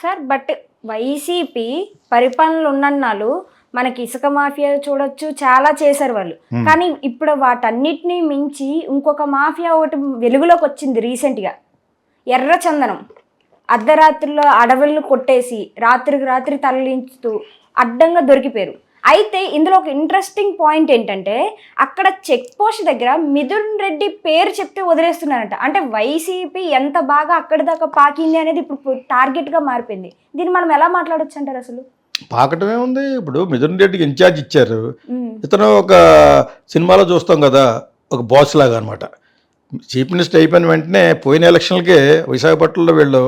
Sir but YCP పరిపాలనలు ఉన్నన్నాళ్ళు మనకి ఇసుక mafia చూడొచ్చు, చాలా చేశారు వాళ్ళు. కానీ ఇప్పుడు వాటన్నిటినీ మించి ఇంకొక మాఫియా ఒకటి వెలుగులోకి వచ్చింది రీసెంట్గా. ఎర్ర చందనం అర్ధరాత్రిలో అడవులను కొట్టేసి రాత్రికి రాత్రి తరలించుతూ అడ్డంగా దొరికిపోయారు. అయితే ఇందులో ఒక ఇంట్రెస్టింగ్ పాయింట్ ఏంటంటే అక్కడ చెక్ పోస్ట్ దగ్గర మిథున్ రెడ్డి పేరు చెప్తే వదిలేస్తున్నారంట. అంటే వైసీపీ ఎంత బాగా అక్కడి దాకా పాకింది అనేది ఇప్పుడు టార్గెట్గా మారిపోయింది. దీన్ని మనం ఎలా మాట్లాడొచ్చు అంటారు? అసలు పాకటమే ఉంది. ఇప్పుడు మిథున్ రెడ్డికి ఇన్ఛార్జ్ ఇచ్చారు. ఇతను ఒక సినిమాలో చూస్తాం కదా, ఒక బాస్ లాగా అనమాట. చీఫ్ మినిస్టర్ అయిపోయిన వెంటనే పోయిన ఎలక్షన్లకే విశాఖపట్నంలో వీళ్ళు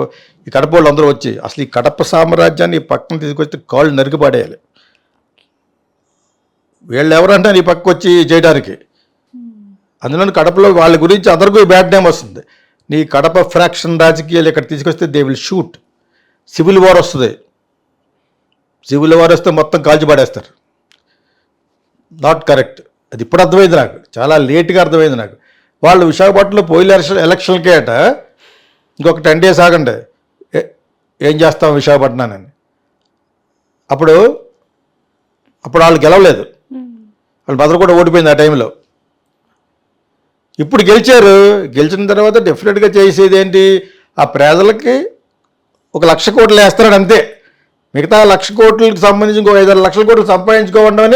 ఈ కడప వాళ్ళు అందరూ వచ్చి అసలు ఈ కడప సామ్రాజ్యాన్ని పక్కన తీసుకొచ్చి కాళ్ళు నరికిపడేయాలి. వీళ్ళు ఎవరంటే ఈ పక్క వచ్చి చేయడానికి. అందులో కడపలో వాళ్ళ గురించి అందరికీ బ్యాడ్ నేమ్ వస్తుంది. నీ కడప ఫ్రాక్షన్ రాజకీయాలు ఇక్కడ తీసుకొస్తే they will shoot. Civil war వస్తుంది. సివిల్ వార్ వస్తే మొత్తం కాల్చి పడేస్తారు. Not correct. అది ఇప్పుడు అర్థమైంది నాకు, చాలా లేట్గా అర్థమైంది నాకు. వాళ్ళు విశాఖపట్నంలో పోయిన ఎలక్షన్కే అట ఇంకొక 10 days ఆగండి ఏం చేస్తాం విశాఖపట్నాన్ని. అప్పుడు వాళ్ళు గెలవలేదు, వాళ్ళు భద్ర కూడా ఓడిపోయింది ఆ టైంలో. ఇప్పుడు గెలిచారు. గెలిచిన తర్వాత డెఫినెట్గా చేసేది ఏంటి, ఆ ప్రజలకి 1,00,000 కోట్లు వేస్తాడు అంతే. మిగతా 1,00,000 కోట్లకి సంబంధించి ఇంకో 5-6 లక్షల కోట్లు సంపాదించుకోవడం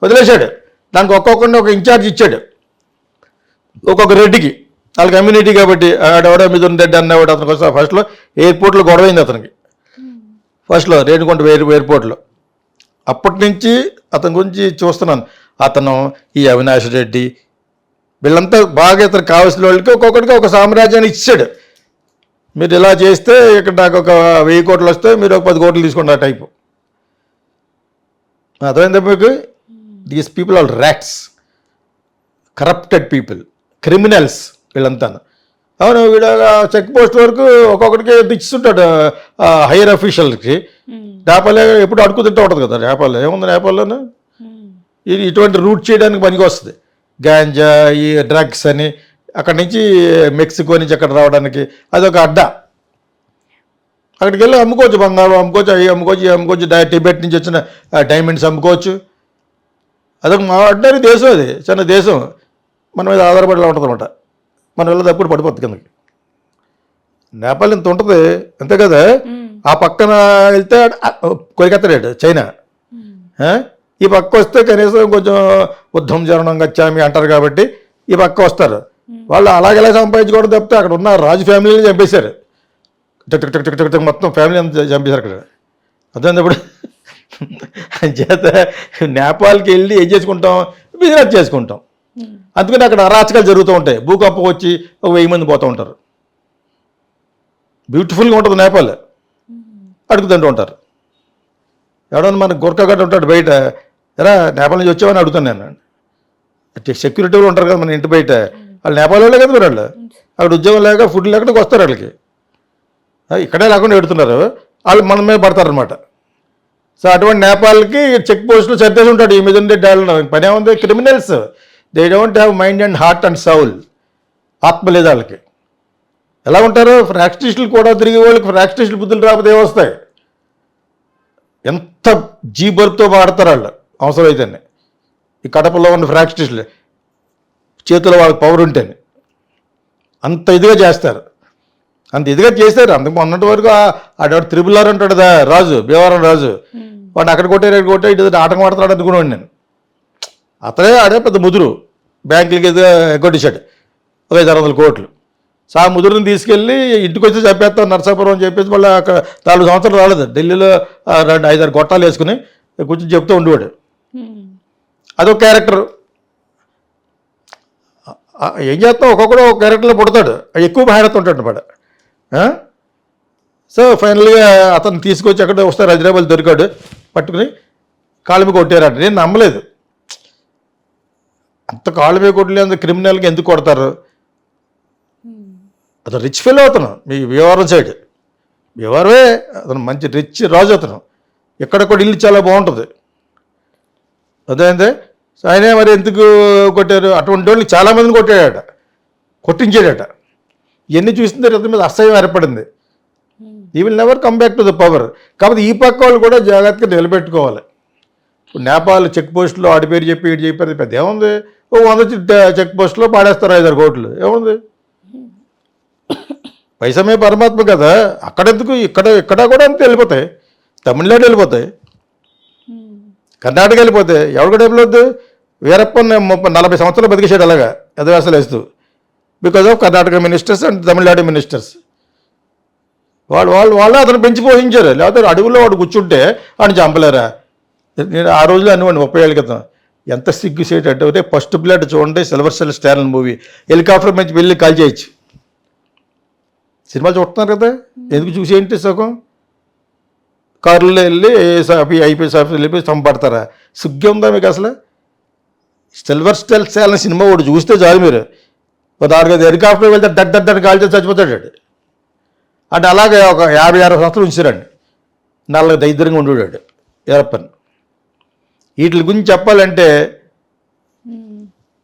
వదిలేశాడు. దానికి ఒక్కొక్కరిని ఒక ఇన్ఛార్జ్ ఇచ్చాడు, ఒక్కొక్క రెడ్డికి. వాళ్ళ కమ్యూనిటీ కాబట్టి ఆడెవడో మిథున్ రెడ్డి అన్నవాడు అతనికి వస్తే ఫస్ట్లో ఎయిర్పోర్ట్లో గొడవైంది అతనికి. ఫస్ట్లో రేణిగుంట ఎయిర్పోర్ట్లో. అప్పటి నుంచి అతని గురించి చూస్తున్నాను. అతను ఈ అవినాష్ రెడ్డి వీళ్ళంతా బాగా ఇతను కావాల్సిన వాళ్ళకి ఒక్కొక్కటికి ఒక సామ్రాజ్యాన్ని ఇచ్చాడు. మీరు ఇలా చేస్తే ఇక్కడ నాకు ఒక 1000 కోట్లు వస్తే మీరు ఒక 10 కోట్లు తీసుకోండి ఆ టైపు. అర్థమైందా మీకు? These people are rats, corrupted people, criminals వీళ్ళంతా. అవును, వీడు చెక్ పోస్ట్ వరకు ఒక్కొక్కడికి ఇస్తుంటాడు హైయర్ అఫీషియల్కి. నేపాల్లో ఎప్పుడు అడుగు తింటూ ఉంటుంది కదా. నేపాల్లో ఏముంది, నేపాల్లోనూ ఇది ఇటువంటి రూట్ చేయడానికి పనికి వస్తుంది. గాంజా, ఈ డ్రగ్స్ అని అక్కడి నుంచి మెక్సికో నుంచి అక్కడ రావడానికి అదొక అడ్డా. అక్కడికి వెళ్ళి అమ్ముకోవచ్చు, బంగారం అమ్ముకోవచ్చు, అవి అమ్ముకోవచ్చు, ఇవి అమ్ముకోవచ్చు, టిబెట్ నుంచి వచ్చిన డైమండ్స్ అమ్ముకోవచ్చు. అదొక మా అడ్డారి దేశం, అది చిన్న దేశం. మన మీద ఆధారపడిలా ఉంటుంది అనమాట. మన వెళ్ళదు అప్పుడు పడిపోతుంది కిందకి. నేపాల్ ఇంత ఉంటుంది అంతే కదా. ఆ పక్కన వెళ్తే కొరికెత్తలేడు చైనా. ఈ పక్క వస్తే కనీసం కొంచెం ఉద్ధం జరణం గచ్చామి అంటారు కాబట్టి ఈ పక్క వస్తారు. వాళ్ళు అలాగెలా సంపాదించుకోవడం తప్పితే అక్కడ ఉన్న రాజు ఫ్యామిలీని చంపేశారు. మొత్తం ఫ్యామిలీ అంతా చంపేశారు అక్కడ. అర్థమైనప్పుడు చేత నేపాల్కి వెళ్ళి ఏం చేసుకుంటాం, బిజినెస్ చేసుకుంటాం. అందుకని అక్కడ అరాచకాలు జరుగుతూ ఉంటాయి. భూకంపం వచ్చి ఒక 1000 మంది పోతూ ఉంటారు. బ్యూటిఫుల్గా ఉంటుంది నేపాల్, అడుగుతుంటూ ఉంటారు. ఎవడన్నా మన గోర్ఖాగడ్ ఉంటాడు బయట, ఎరా నేపాల్ నుంచి వచ్చామని అడుగుతాను నేను. సెక్యూరిటీ వాళ్ళు ఉంటారు కదా మన ఇంటి బయట, వాళ్ళు నేపాల్ వాళ్ళే కదా. వాళ్ళు అక్కడ ఉద్యోగం లేక ఫుడ్ లేకుండా వస్తారు. వాళ్ళకి ఇక్కడే లేకుండా ఎడుతున్నారు, వాళ్ళు మన మీద పడతారనమాట. సో అటువంటి నేపాల్కి చెక్ పోస్టులు సర్దేసి ఉంటాడు ఈ మిథున్ రెడ్డి. పని ఏముంది, criminals. They don't have mind and heart and Saul. ఆత్మ లేదు వాళ్ళకి. ఎలా ఉంటారు, ఫ్రాక్స్టిస్టులు కూడా తిరిగే వాళ్ళకి ఫ్రాక్స్టిస్టులు బుద్ధులు రాకపోతే ఏమొస్తాయి. ఎంత జీబర్తో వాడతారు వాళ్ళు అవసరమైతేనే. ఈ కడపలో ఉన్న ఫ్రాక్స్టిస్టులు చేతిలో వాళ్ళకి పవర్ ఉంటేనే అంత ఇదిగా చేస్తారు. అంత ఇదిగా చేశారు. అందుకు మొన్నటి వరకు ఆడవాడు త్రిపుల్ ఆర్ అంటాడు కదా రాజు, భీమవరం రాజు. వాడు అక్కడ కొట్టే ఇటు ఆటంకం ఆడుతున్నాడు అనుకున్నాడు నేను. అతనే ఆడే పెద్ద ముదురు, బ్యాంకులకి ఏదో ఎగ్గొట్టేశాడు ఒక 500 కోట్లు. సో ఆ ముదురుని తీసుకెళ్ళి ఇంటికి వచ్చి చెప్పేస్తాం నరసాపురం అని చెప్పేసి మళ్ళీ అక్కడ 4 సంవత్సరాలు రాలేదు. ఢిల్లీలో 2-5 గొట్టాలు వేసుకుని కూర్చొని చెప్తూ ఉండేవాడు. అదొక క్యారెక్టర్. ఏం చేస్తాం, ఒక్కొక్కడు ఒక క్యారెక్టర్లో పుడతాడు, ఎక్కువ భారత ఉంటాడు అనమాట. సో ఫైనల్గా అతను తీసుకొచ్చి అక్కడ వస్తారు, హైదరాబాద్ దొరికాడు, పట్టుకుని కాళ్ళ మీద కొట్టారంట. నేను నమ్మలేదు. అంత కాళ్ళ మీద కొట్టలేదు క్రిమినల్కి ఎందుకు కొడతారు? అతను రిచ్ ఫెలో అతను, మీ భీమవరం సైడ్. భీమవరమే అతను మంచి రిచ్ రాజు. అతను ఎక్కడెక్కడ ఇల్లు చాలా బాగుంటుంది. అదేంటే ఆయనే మరి ఎందుకు కొట్టారు? అటువంటి వాళ్ళకి చాలామందిని కొట్టాడట, కొట్టించాడట. ఇవన్నీ చూసిన తర్వాత మీద అసహ్యం ఏర్పడింది. ఈ will never come back to the power. కాబట్టి ఈ పక్క వాళ్ళు కూడా జాగ్రత్తగా నిలబెట్టుకోవాలి. ఇప్పుడు నేపాల్ చెక్ పోస్టులో ఆడి పేరు చెప్పి ఇటు చెప్పారు, పెద్ద ఏముంది, ఓ 100 చెక్ పోస్టులో పాడేస్తారు 5-6 కోట్లు, ఏముంది, పైసమే పరమాత్మ కదా. అక్కడెందుకు, ఇక్కడ కూడా అంతే వెళ్ళిపోతాయి. తమిళనాడు వెళ్ళిపోతాయి, కర్ణాటక వెళ్ళిపోతాయి. ఎవరు కూడా వెళ్ళొద్దు. వీరప్పన్ 40 సంవత్సరాలు బతికేసాడు అలాగా ఎదవేసలు వేస్తూ, because of Karnataka ministers and Tamil Nadu ministers. వాళ్ళు అతను పెంచి పోషించారు. లేకపోతే అడవుల్లో వాడు కూర్చుంటే వాడిని చంపలేరా? నేను ఆ రోజులో అనివ్వండి 30 ఏళ్ళ క్రితం ఎంత సిగ్గుసేట్ అంటే, ఫస్ట్ బ్లడ్ చూడండి, silver star star movie, helicopter మంచి వెళ్ళి కాల్ చేయొచ్చు. సినిమా చూస్తున్నారు కదా, ఎందుకు చూసి ఏంటి సుఖం? కారులో వెళ్ళి ఐపీఎస్ ఆఫీస్ వెళ్ళి చంపడతారా? సిగ్గు ఉందా మీకు అసలు? సిల్వర్ స్టార్ స్టార్ సినిమా ఒకటి చూస్తే చాలు మీరు. 4-5 హెలికాప్టర్ వెళ్తే దడ్డని కాల్చి చచ్చిపోతాడు. అంటే అలాగే ఒక 50-60 సంవత్సరాలు ఉంచారండి. నల్లగా దరిద్రంగా ఉండేవాడు వీరప్పన్. వీటి గురించి చెప్పాలంటే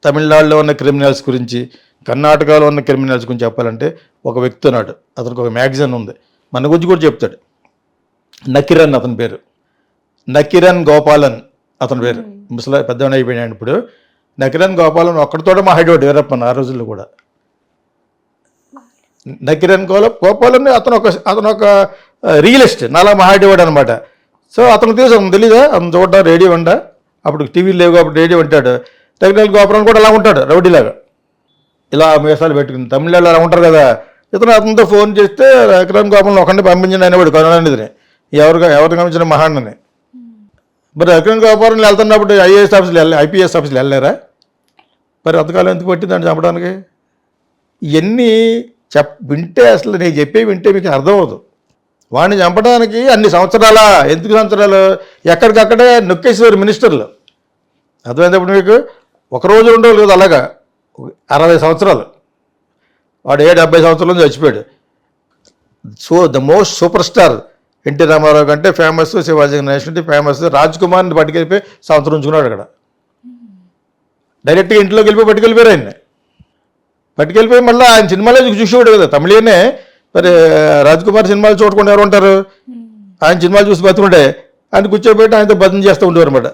తమిళనాడులో ఉన్న క్రిమినల్స్ గురించి, కర్ణాటకలో ఉన్న క్రిమినల్స్ గురించి చెప్పాలంటే ఒక వ్యక్తి ఉన్నాడు, అతనికి ఒక మ్యాగజైన్ ఉంది, మన గురించి కూడా చెప్తాడు. నకిరన్ అతని పేరు, నకిరన్ గోపాలన్ అతని పేరు. ముసలి పెద్దవాడు అయిపోయాడు ఇప్పుడు. నకిరన్ గోపాలన్ ఒక్కడితోటే మాట్లాడేవాడు వీరప్పన్ ఆ రోజుల్లో కూడా. నకిరన్ గోపాలన్ అతను ఒక రియలిస్ట్, నాలా మాట్లాడేవాడు అనమాట. సో అతను తెలీదా, అతను చూడడం రేడియో వంట, అప్పుడు టీవీలు లేవు కాబట్టి రేడియో వింటాడు. నకిరన్ గోపాలన్ కూడా అలా ఉంటాడు, రౌడీలాగా ఇలా మీసాలు పెట్టుకుని. తమిళనాడులో అలా ఉంటారు కదా. అతనితో ఫోన్ చేస్తే నకిరన్ గోపాలన్ ఒకరిని పంపించండి అనేవాడు కరుణానిధిని, ఎవరు గమనించిన మహాన్నని. మరి నకిరన్ గోపాలన్ వెళ్తున్నప్పుడు ఐపీఎస్ ఆఫీసులు వెళ్ళలేరా? మరి అంతకాలం ఎందుకు పట్టింది దాన్ని చంపడానికి? ఇవన్నీ వింటే అసలు నేను వింటే మీకు అర్థమవుతుంది. వాడిని చంపడానికి అన్ని సంవత్సరాలా? ఎందుకు సంవత్సరాలు? ఎక్కడికక్కడే నొక్కేసేవారు మినిస్టర్లు. అర్థమైనప్పుడు మీకు ఒక రోజు 2 రోజులు కదా, అలాగా 60 సంవత్సరాలు. వాడు 70 సంవత్సరాల నుంచి చచ్చిపోయాడు. So the most superstar NT Rama Rao కంటే ఫేమస్, శివాజీ గణేష్ ఫేమస్, రాజ్ కుమార్ని పట్టుకెళ్ళిపోయి సంవత్సరం ఉంచుకున్నాడు అక్కడ. డైరెక్ట్గా ఇంట్లోకి వెళ్ళిపోయి పట్టుకెళ్ళిపోయారు ఆయన్ని. పట్టుకెళ్ళిపోయి మళ్ళీ ఆయన సినిమాలో చూసేవాడు కదా, తమిళనే. మరి రాజ్ కుమార్ సినిమాలు చూడకుండా ఎవరు ఉంటారు? ఆయన సినిమాలు చూసి బతుకుంటే ఆయన కూర్చోబెట్టి ఆయనతో భజన చేస్తూ ఉండేవారు అనమాట.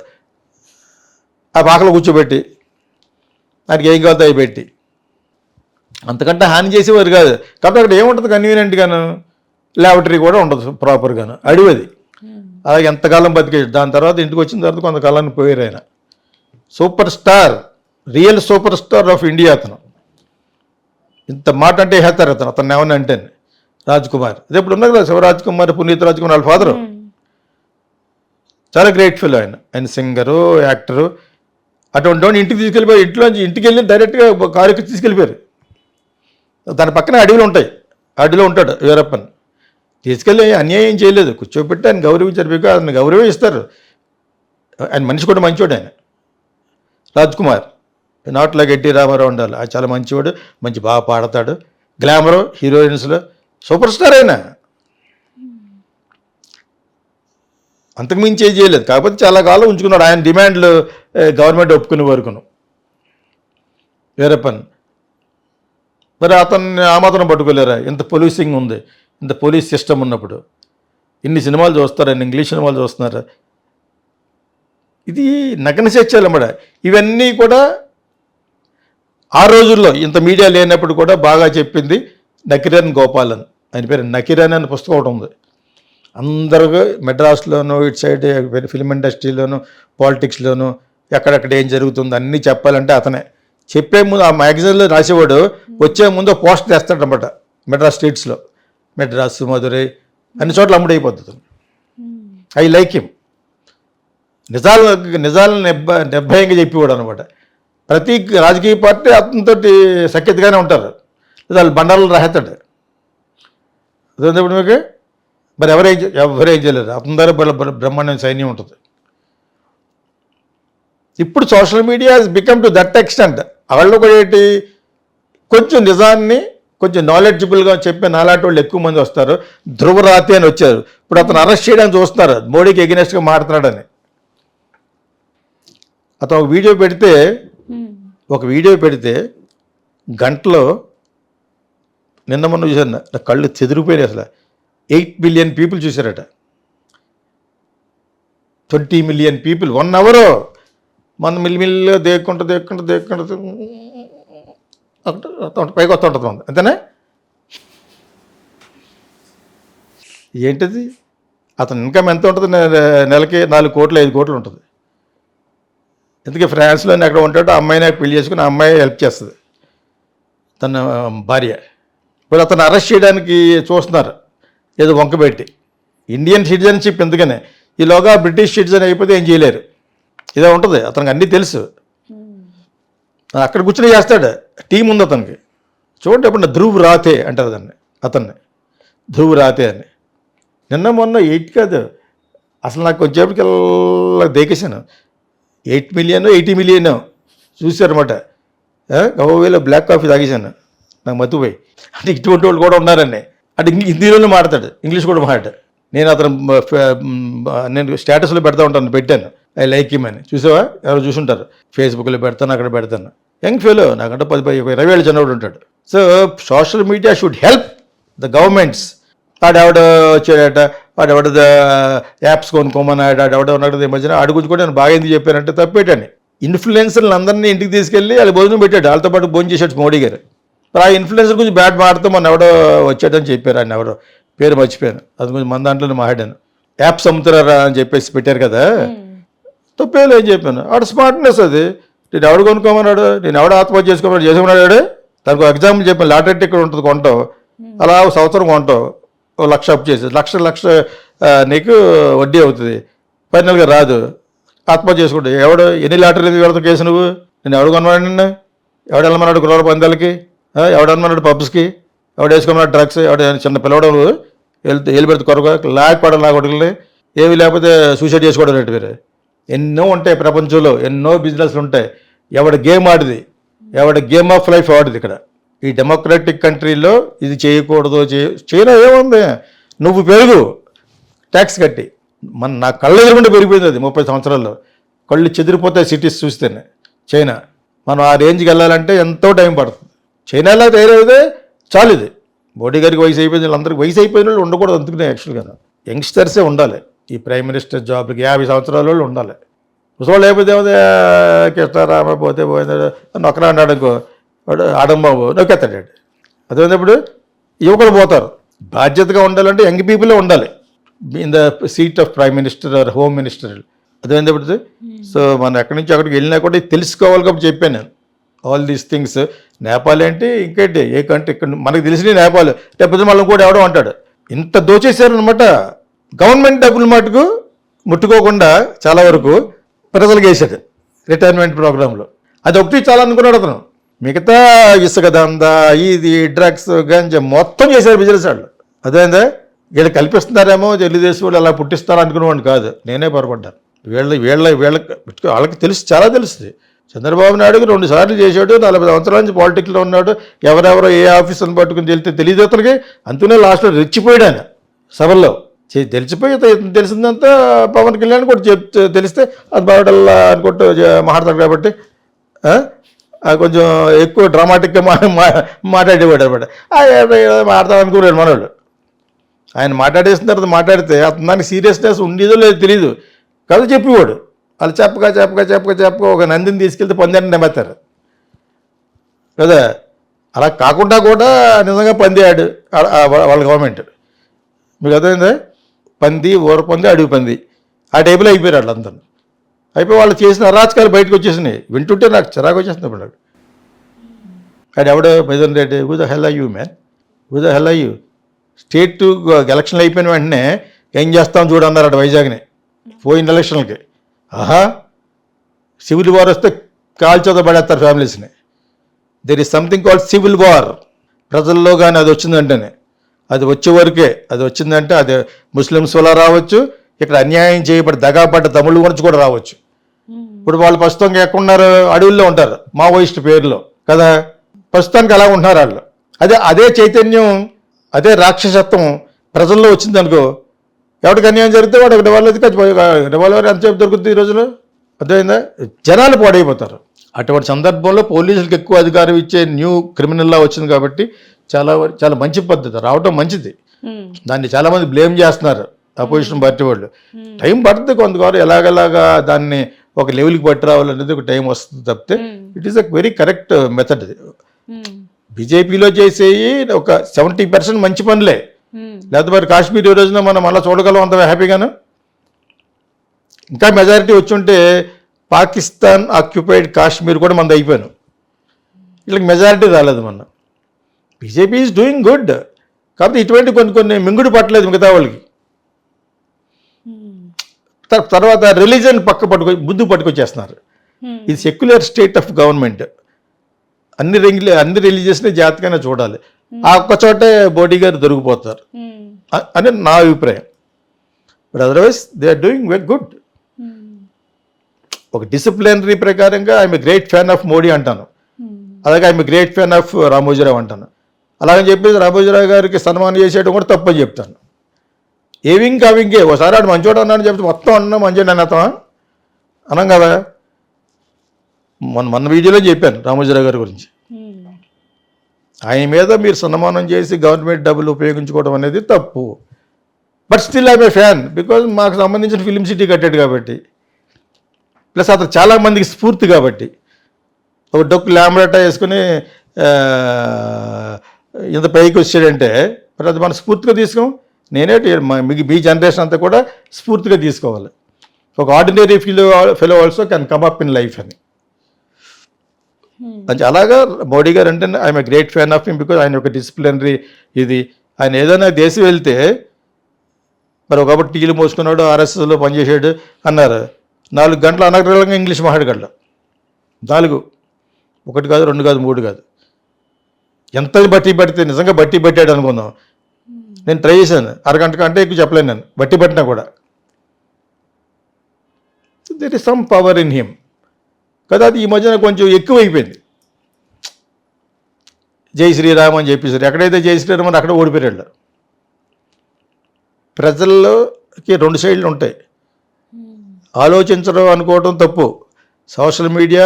ఆ పాకలో కూర్చోబెట్టి ఆయనకి ఏం కావాలో అవి పెట్టి, అంతకంటే హాని చేసేవారు కాదు. కాబట్టి అక్కడ ఏముంటుంది కన్వీనియంట్గాను, ల్యాబొటరీ కూడా ఉండదు ప్రాపర్గాను, అడివది. అలాగే ఎంతకాలం బతికేది. దాని తర్వాత ఇంటికి వచ్చిన తర్వాత కొంతకాలానికి పోయారు ఆయన. Super star, real super star of India అతను. ఇంత మాట అంటే హేతారు అతను ఏమన్నా అంటే రాజ్ కుమార్. అదే ఇప్పుడు ఉన్నారు కదా శివరాజ్ కుమార్, పునీత్ రాజ్ కుమార్ వాళ్ళ ఫాదరు. చాలా గ్రేట్ ఫీల్ ఆయన సింగరు, యాక్టరు. అటువంటి ఇంటికి తీసుకెళ్ళిపోయి, ఇంటికి వెళ్ళి డైరెక్ట్గా కారుకి తీసుకెళ్ళిపోయారు. దాని పక్కన అడవిలు ఉంటాయి, అడవిలో ఉంటాడు వీరప్పన్. తీసుకెళ్ళి అన్యాయం చేయలేదు, కూర్చోబెట్టి ఆయన గౌరవించారు. మీకు ఆయన గౌరవం ఇస్తారు. ఆయన మనిషి కూడా మంచివాడు ఆయన రాజ్ కుమార్. నాట్ లైక్ ఎన్టీ రామారావు ఉండాలి. ఆయన చాలా మంచివాడు, మంచి బాగా పాడతాడు, గ్లామరు, హీరోయిన్స్లో సూపర్ స్టార్ అయినా. అంతకుమించి ఏం చేయలేదు. కాకపోతే చాలా కాలం ఉంచుకున్నాడు. ఆయన డిమాండ్లు గవర్నమెంట్ ఒప్పుకునే వరకును వీరప్పన్. మరి అతన్ని ఆ మాత్రం పట్టుకోలేరా? ఇంత పోలీసింగ్ ఉంది, ఇంత పోలీస్ సిస్టమ్ ఉన్నప్పుడు ఇన్ని సినిమాలు చూస్తారు, ఇన్ని ఇంగ్లీష్ సినిమాలు చూస్తున్నారు. ఇది నగ్న సత్యాలు అన్నమాట. ఇవన్నీ కూడా ఆ రోజుల్లో ఇంత మీడియా లేనప్పుడు కూడా బాగా చెప్పింది నకిరన్ గోపాలన్. ఆయన పేరు నకిరన్ అనే పుస్తకం ఒకటి ఉంది. అందరూ మెడ్రాస్లోను, ఇటు సైడ్ ఫిల్మ్ ఇండస్ట్రీలోను, పాలిటిక్స్లోను ఎక్కడెక్కడ ఏం జరుగుతుందో అన్నీ చెప్పాలంటే అతనే. చెప్పే ముందు ఆ మ్యాగజైన్లో రాసేవాడు, వచ్చే ముందు పోస్ట్ చేస్తాడనమాట. మెడ్రాస్ స్ట్రీట్స్లో, మెడ్రాస్, మధురై అన్ని చోట్ల అమ్ముడైపోతుంది. I like him. నిజాలను నిర్భయంగా చెప్పేవాడు అనమాట. ప్రతి రాజకీయ పార్టీ అతనితో సఖ్యతగానే ఉంటారు, వాళ్ళు బండాలను రాసేస్తాడు. అదేప్పుడు మీకు మరి ఎవరేం చేయలేరు. అతని దగ్గర బ్రహ్మాండ సైన్యం ఉంటుంది. ఇప్పుడు social media has become to that extent. వాళ్ళు కూడా ఏంటి, కొంచెం నిజాన్ని కొంచెం నాలెడ్జబుల్గా చెప్పే నాలాంటి వాళ్ళు ఎక్కువ మంది వస్తారు. ధ్రువరాతి అని వచ్చారు. ఇప్పుడు అతను అరెస్ట్ చేయడానికి చూస్తున్నారు, మోడీకి ఎగెనెస్ట్గా మాట్లాడుతున్నాడని. అతను ఒక వీడియో పెడితే గంటలో నిన్న మొన్న చూసాను, కళ్ళు చెదిరిపోయినాయి. అసలు 8 బిలియన్ పీపుల్ చూశారట. 20 మిలియన్ పీపుల్ 1 అవర్ మన మిల్లిమిల్లిగా దేక్కుంటూ పైకి వస్తూ ఉంటుంది మన, అంతేనా? ఏంటిది? అతని ఇన్కమ్ ఎంత ఉంటుంది? నెలకి 4 కోట్లు 5 కోట్లు ఉంటుంది. ఎందుకే ఫ్రాన్స్లోనే ఎక్కడ ఉంటాడో ఆ అమ్మాయిని పెళ్లి చేసుకుని ఆ అమ్మాయి హెల్ప్ చేస్తుంది, తన భార్య. ఇప్పుడు అతను అరెస్ట్ చేయడానికి చూస్తున్నారు ఏదో వంకబెట్టి. ఇండియన్ సిటిజన్షిప్ ఎందుకనే, ఈలోగా బ్రిటిష్ సిటిజన్ అయిపోతే ఏం చేయలేరు. ఇదే ఉంటుంది, అతనికి అన్నీ తెలుసు. అక్కడ కూర్చొని చేస్తాడు, టీం ఉంది అతనికి. చూడండి ఎప్పుడు ధ్రువ్ రాతే అంటారు దాన్ని, అతన్ని ధ్రువ్ రాతే అని. నిన్న మొన్న 8 కాదు అసలు, నాకు కొంచెంసేపటికి దేకేశాను. 8 మిలియన్ 80 మిలియన్ చూశారన్నమాట. గవ్వవేలో బ్లాక్ కాఫీ తాగేశాను, నాకు మత్తుపోయి. అంటే ఇటువంటి వాళ్ళు కూడా ఉన్నారండి. అంటే హిందీలోనే మాట్లాడతాడు, ఇంగ్లీష్ కూడా మాట్లాడు. నేను స్టేటస్లో పెడతా ఉంటాను, పెట్టాను ఐ లైక్ హిమ్ అని. చూసావా? ఎవరు చూసుంటారు, ఫేస్బుక్లో పెడతాను, అక్కడ పెడతాను. యంగ్ ఫెలో, నాకంటే 10-20 ఏళ్ళు చిన్నవాడు ఉంటాడు. So social media should help the governments. ఆడెవడ వచ్చాడట, ఆడెవడ యాప్స్ కొనుక్కోమన్నాడు, ఆడెవడ ఉన్నాడు ఈ మధ్యన. ఆడి గురించి కూడా నేను బాగా ఎందుకు చెప్పానంటే తప్పేటని. ఇన్ఫ్లుయెన్సర్లు అందరినీ ఇంటికి తీసుకెళ్ళి వాళ్ళు భోజనం పెట్టాడు, వాళ్ళతో పాటు భోజనం చేశాడు మోడీ గారు. ఆ ఇన్ఫ్లుయెన్సర్ గురించి బ్యాడ్ మాట్లాడుతూ మన ఎవడో వచ్చాడని చెప్పారు, ఆయన ఎవరో పేరు మర్చిపోయాను. అది కొంచెం మన దాంట్లోనే మాట్లాడాను. యాప్స్ అమ్ముతారా అని చెప్పేసి పెట్టారు కదా, తప్పేలో ఏం చెప్పాను. ఆడ స్మార్ట్నెస్ అది. నేను ఎవడు కొనుక్కోమన్నాడు, నేను ఎవడ ఆత్మహత్య చేసుకోమన్నాడు, చేసుకున్నాడు. దానికి ఎగ్జాంపుల్ చెప్పాను, లాటరీ టికెట్ ఉంటుంది కొంటావు, అలా సంవత్సరం కొంటావు, 1,00,000 అప్పు చేసి లక్ష నీకు వడ్డీ అవుతుంది, ఫైనల్గా రాదు, ఆత్మహత్య చేసుకుంటే. ఎవడు ఎన్ని లాటరీ వెళ్తావు కేసు నువ్వు? నేను ఎవడు కొనమన్నాడు, నిన్న ఎవడు వెళ్ళమన్నాడు గుర్రాల పందాలకి, ఎవడన్నాడు పబ్స్కి, ఎవడు వేసుకోమన్నాడు డ్రగ్స్, ఎవడ చిన్న పిల్లవడం వెళ్ళి పెడితే కొరగా లేకపోవడం లాగొడగలని, ఏవి లేకపోతే సూసైడ్ చేసుకోవడం రేటు వేరే. ఎన్నో ఉంటాయి ప్రపంచంలో, ఎన్నో బిజినెస్లు ఉంటాయి. ఎవడ గేమ్ ఆడిది, ఎవడ గేమ్ ఆఫ్ లైఫ్ ఆడిది. ఇక్కడ ఈ డెమోక్రటిక్ కంట్రీలో ఇది చేయకూడదు. చైనా ఏముంది, నువ్వు పెరుగు ట్యాక్స్ కట్టి. నా కళ్ళ ఎదురుకుంటే పెరిగిపోయింది అది 30 సంవత్సరాల్లో. కళ్ళు చెదిరిపోతాయి సిటీస్ చూస్తేనే. చైనా మనం ఆ రేంజ్కి వెళ్ళాలంటే ఎంతో టైం పడుతుంది. చైనాలో తయారైతే చాలు. ఇది మోడీ గారికి వయసు అయిపోయింది, వీళ్ళందరికీ వయసు అయిపోయిన వాళ్ళు ఉండకూడదు. అందుకనే యాక్చువల్గా యంగ్స్టర్సే ఉండాలి ఈ ప్రైమ్ మినిస్టర్ జాబ్కి. 50 సంవత్సరాల వాళ్ళు ఉండాలి. ముసలు లేకపోతే కృష్ణారామ పోతే పోయింది నొక్కరా అన్నాడు అనుకో, వాడు ఆడంబాబు నొక్కేస్తాడు. అదేవిధప్పుడు యువకులు పోతారు. బాధ్యతగా ఉండాలంటే యంగ్ పీపులే ఉండాలి in the seat of prime minister or home minister. అదేవిధప్పుడు సో మనం ఎక్కడి నుంచి అక్కడికి వెళ్ళినా కూడా తెలుసుకోవాలి కాబట్టి చెప్పాను నేను ఆల్ దీస్ థింగ్స్. నేపాల్ ఏంటి ఇంకేంటి, ఏ కంట్రీ ఇక్కడ మనకు తెలిసిన నేపాల్, లేకపోతే మళ్ళీ కూడా ఎవడో అంటాడు. ఇంత దోచేశారనమాట. గవర్నమెంట్ డబ్బులు మటుకు ముట్టుకోకుండా చాలా వరకు ప్రజలకు వేసాడు రిటైర్మెంట్ ప్రోగ్రాంలో. అది ఒకటి చాలా అనుకున్నాడు అతను. మిగతా ఇసుక దందా, ఇది డ్రగ్స్ గంజా మొత్తం చేశారు బిజినెస్ వాళ్ళు. అదేందా వీళ్ళు కల్పిస్తున్నారేమో తెలుగుదేశం వాళ్ళు అలా పుట్టిస్తారు అనుకునేవాడిని కాదు. నేనే పొరపడ్డాను. వాళ్ళకి తెలుసు, చాలా తెలుస్తుంది. చంద్రబాబు నాయుడుకి 2 సార్లు చేశాడు, 40 సంవత్సరాల నుంచి పాలిటిక్స్లో ఉన్నాడు. ఎవరెవరో ఏ ఆఫీసులను పట్టుకుని తెలియదు అతనికి. అంతనే లాస్ట్లో రెచ్చిపోయాడు ఆయన సభల్లో. తెలిసిపోయి తెలిసిందంతా పవన్ కళ్యాణ్ కూడా తెలిస్తే అది బాగుంటల్లా అనుకుంటూ మాట్లాడతారు కాబట్టి కొంచెం ఎక్కువ డ్రామాటిక్గా మాట్లాడేవాడు అనమాట. మాట్లాడతాం అనుకున్నాడు మనవాళ్ళు. ఆయన మాట్లాడేసిన తర్వాత మాట్లాడితే అతను దానికి సీరియస్నెస్ ఉండేదో లేదో తెలియదు కదా చెప్పేవాడు. వాళ్ళు చెప్పక ఒక నందిని తీసుకెళ్తే పందాన్ని నమ్మేస్తారు కదా. అలా కాకుండా కూడా నిజంగా పందాడు వాళ్ళ గవర్నమెంట్. మీకు అర్థమైందా? పంది, ఊర పంది, అడుగు పంది ఆ టైపులో అయిపోయారు వాళ్ళందరూ. అయిపోయి వాళ్ళు చేసిన అరాచకాలు బయటకు వచ్చేసినాయి. వింటుంటే నాకు చిరాకు వచ్చేస్తుంది. ఇప్పుడు నాకు అది ఎవడో Mithun Reddy, who the hell are you man, who the hell are you? State ఎలక్షన్లు అయిపోయిన వెంటనే ఏం చేస్తాం చూడన్నారు అటు వైజాగ్ని పోయిన ఎలక్షన్లకి. ఆహా, సివిల్ వార్ వస్తే కాల్చేత పడేస్తారు ఫ్యామిలీస్ని. There is something called civil war. ప్రజల్లో కానీ అది వచ్చిందంటేనే, అది వచ్చే వరకే. అది వచ్చిందంటే అది ముస్లిమ్స్ వల్ల రావచ్చు, ఇక్కడ అన్యాయం చేయబడి దగాపడ్డ తమిళ గురించి కూడా రావచ్చు. ఇప్పుడు వాళ్ళు ప్రస్తుతం ఎక్కడున్నారు, అడవుల్లో ఉంటారు మావోయిస్ట్ పేరులో కదా. ప్రస్తుతానికి అలా ఉంటున్నారు వాళ్ళు. అదే చైతన్యం, అదే రాక్షసత్వం ప్రజల్లో వచ్చింది అనుకో, ఎవరికి అన్యాయం జరిగితే వాడు రివాల్వర్ ఎంతసేపు దొరుకుతుంది ఈ రోజులో. అర్థమైందా? జనాలు పాడైపోతారు. అటువంటి సందర్భంలో పోలీసులకు ఎక్కువ అధికారం ఇచ్చే న్యూ క్రిమినల్ లా వచ్చింది కాబట్టి చాలా మంచి పద్ధతి రావటం మంచిది. దాన్ని చాలామంది బ్లేమ్ చేస్తున్నారు అపోజిషన్ పార్టీ వాళ్ళు. టైం పడుతుంది కొంతవరకు, ఎలాగలాగా దాన్ని ఒక లెవెల్కి పట్టి రావాలనేది ఒక టైం వస్తుంది తప్పితే it is a very correct method. బీజేపీలో చేసేవి ఒక 70% మంచి పనులే. లేకపోతే మరి కాశ్మీర్ ఈ రోజున మనం అలా చూడగలం అంత హ్యాపీగాను. ఇంకా మెజారిటీ వచ్చి ఉంటే పాకిస్తాన్ ఆక్యుపైడ్ కాశ్మీర్ కూడా మనది అయిపోయాను. వీళ్ళకి మెజారిటీ రాలేదు మొన్న. బీజేపీ ఈజ్ డూయింగ్ గుడ్, కాబట్టి ఇటువంటి కొన్ని మింగుడు పట్టలేదు మిగతా వాళ్ళకి. తర్వాత రిలీజన్ ముందు పట్టుకొచ్చేస్తున్నారు. ఇది సెక్యులర్ స్టేట్ ఆఫ్ గవర్నమెంట్. అన్ని రిలీజియస్ని జాగ్రత్తగానే చూడాలి. ఆ ఒక్క చోటే మోడీ గారు దొరికిపోతారు అని నా అభిప్రాయం. But otherwise they are doing very good. ఒక డిసిప్లినరీ ప్రకారంగా I'm great fan of Modi అంటాను, అలాగే I'm great fan of Ramoji Rao అంటాను. అలాగని చెప్పేసి రామోజీరావు గారికి సన్మానం చేసేయడం కూడా తప్పని చెప్తాను. ఏవింగ్ అవింగే ఒకసారి ఆడు మంచోడు అన్నాను చెప్తే మొత్తం అన్నా మంచోడు అన్నతాం అన్నాం కదా. మన వీడియోలో చెప్పాను రామోజీరావు గారి గురించి. ఆయన మీద మీరు సన్మానం చేసి గవర్నమెంట్ డబ్బులు ఉపయోగించుకోవడం అనేది తప్పు. But still I'm a fan, because మాకు సంబంధించిన ఫిలిం సిటీ కట్టాడు కాబట్టి, ప్లస్ అతను చాలామందికి స్ఫూర్తి కాబట్టి. ఒక డొక్కు ల్యాంబ్రాటా వేసుకుని ఇంత పైకి వచ్చాడంటే మరి అది మనం స్ఫూర్తిగా తీసుకోం. మీ జనరేషన్ అంతా కూడా స్ఫూర్తిగా తీసుకోవాలి. ఒక ordinary fellow also can come up in life అని. అంటే అలాగా మోడీ గారు అంటే I'm a great fan of him, because ఆయన ఒక డిసిప్లినరీ ఇది. ఆయన ఏదైనా దేశం వెళ్తే మరి ఒకప్పుడు టీలు మోసుకున్నాడు, ఆర్ఎస్ఎస్లో పనిచేసాడు అన్నారు. 4 గంటలు అనర్గళంగా ఇంగ్లీష్ మాట్లాడగలడు. 4, 1 కాదు 2 కాదు 3 కాదు. ఎంత బట్టి పడితే నిజంగా బట్టి పెట్టాడు అనుకుందాం. నేను ట్రై చేశాను, అరగంట కంటే ఎక్కువ చెప్పలేను నేను బట్టి పట్టినా కూడా. There is some power in him కదా. అది ఈ మధ్యన కొంచెం ఎక్కువైపోయింది. జై శ్రీరామ్ అని చెప్పేసారు. ఎక్కడైతే జై శ్రీరామ్ అని అక్కడ ఓడిపోయాడు. ప్రజల్లోకి 2 సైడ్లు ఉంటాయి. ఆలోచించడం అనుకోవడం తప్పు. సోషల్ మీడియా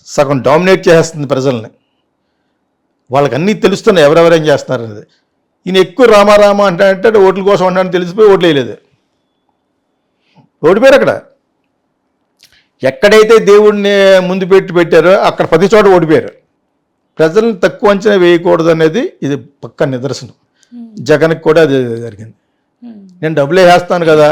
సగం డామినేట్ చేస్తుంది ప్రజల్ని. వాళ్ళకి అన్నీ తెలుస్తున్నాయి ఎవరెవరేం చేస్తున్నారు అనేది. ఈయన ఎక్కువ రామారామ అంటే ఓట్ల కోసం అంటాను తెలిసిపోయి ఓట్లు వేయలేదు, ఓడిపోయారు. అక్కడ ఎక్కడైతే దేవుడిని ముందు పెట్టారో అక్కడ ప్రతి చోట ఓడిపోయారు. ప్రజల్ని తక్కువ అంచనా వేయకూడదు అనేది ఇది పక్క నిదర్శనం. జగన్కి కూడా అది జరిగింది. నేను డబ్బులే వేస్తాను కదా,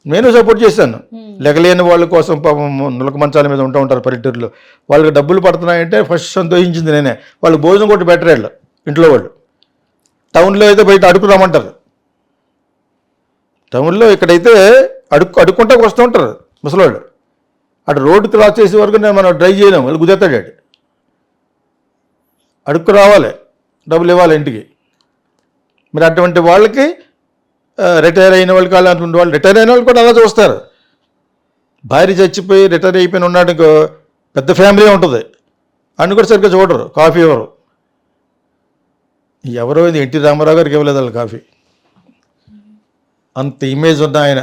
నేను సపోర్ట్ చేశాను. లెగలేని వాళ్ళ కోసం పాపం నులక మంచాల మీద ఉంటారు పల్లెటూరులో, వాళ్ళకి డబ్బులు పడుతున్నాయంటే ఫస్ట్ సంతోషించింది నేనే. వాళ్ళు భోజనం కొట్టి పెట్టరేళ్ళు ఇంట్లో వాళ్ళు. టౌన్లో అయితే బయట అడుగు రమ్మంటారు. టౌన్లో ఇక్కడైతే అడుక్కుంటా వస్తూ ఉంటారు ముసలోళ్ళు. అటు రోడ్డు క్రాస్ చేసే వరకు మనం డ్రైవ్ చేయలేము, వాళ్ళు కుదేస్తాడు. అడుక్కు రావాలి, డబ్బులు ఇవ్వాలి ఇంటికి. మరి అటువంటి వాళ్ళకి రిటైర్ అయిన వాళ్ళకి అలాంటి వాళ్ళు, రిటైర్ అయిన వాళ్ళు కూడా అలా చూస్తారు. భార్య చచ్చిపోయి రిటైర్ అయిపోయిన ఉన్నాడు, పెద్ద ఫ్యామిలీ ఉంటుంది, అన్ని కూడా సరిగ్గా చూడరు, కాఫీ ఇవ్వరు. ఎవరో ఇది ఎన్టీ రామారావు గారికి ఇవ్వలేదు వాళ్ళు కాఫీ. అంత ఇమేజ్ ఉన్న ఆయన.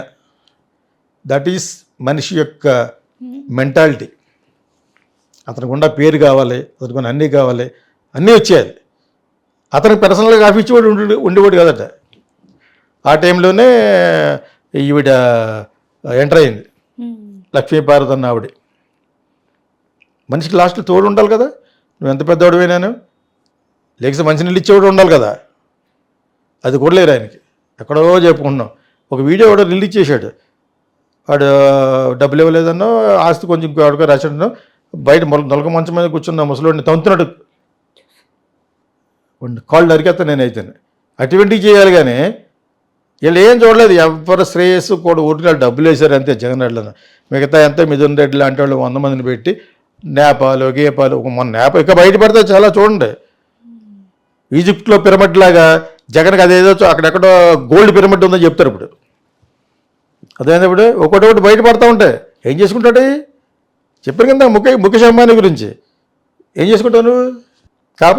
దట్ ఈస్ మనిషి యొక్క మెంటాలిటీ. అతనికి ఉన్న పేరు కావాలి, అతనికి ఉన్న అన్నీ కావాలి, అన్నీ వచ్చేయాలి. అతనికి పర్సనల్గా కాఫీ ఇచ్చేవాడు ఉండేవాడు కదట. ఆ టైంలోనే ఈవిడ ఎంటర్ అయింది, లక్ష్మీపార్వతి అన్న ఆవిడ. మనిషికి లాస్ట్లో తోడు ఉండాలి కదా. నువ్వు ఎంత పెద్దవాడివే, నేను లేకపోతే మంచి నీళ్ళు ఇచ్చేవాడు ఉండాలి కదా. అది కూడా లేరు ఆయనకి. ఎక్కడో చెప్పుకుంటున్నాం. ఒక వీడియో కూడా రిలీజ్ చేశాడు. వాడు డబ్బులు ఇవ్వలేదన్నో, ఆస్తి కొంచెం వాడుకో రాశాడనో, బయట నొలక మంచం మీద కూర్చున్న ముసలోడిని తంతున్నాడు. కాళ్ళు నరికేస్తా నేనైతే. అటువంటివి చేయాలి కానీ వీళ్ళు ఏం చూడలేదు. ఎవరి శ్రేయస్సు కూడా ఓటుకాళ్ళు డబ్బులు వేశారు అంతే. జగన్ రెడ్డిలను మిగతా అంతా మిథున్ రెడ్డి లాంటి వాళ్ళు 100 మందిని పెట్టి నేపాలు గీపాలు. మన నేపాల్ ఇక బయటపడితే చాలా చూడండి. ఈజిప్ట్లో పిరమిడ్ లాగా జగన్కి అదేదో అక్కడెక్కడో గోల్డ్ పిరమిడ్ ఉందని చెప్తారు ఇప్పుడు. అదేంటప్పుడు ఒకటి బయటపడతా ఉంటాయి. ఏం చేసుకుంటాడు చెప్పారు కదా ముఖేష్ అంబానీ గురించి. ఏం చేసుకుంటావు నువ్వు? కాకపోతే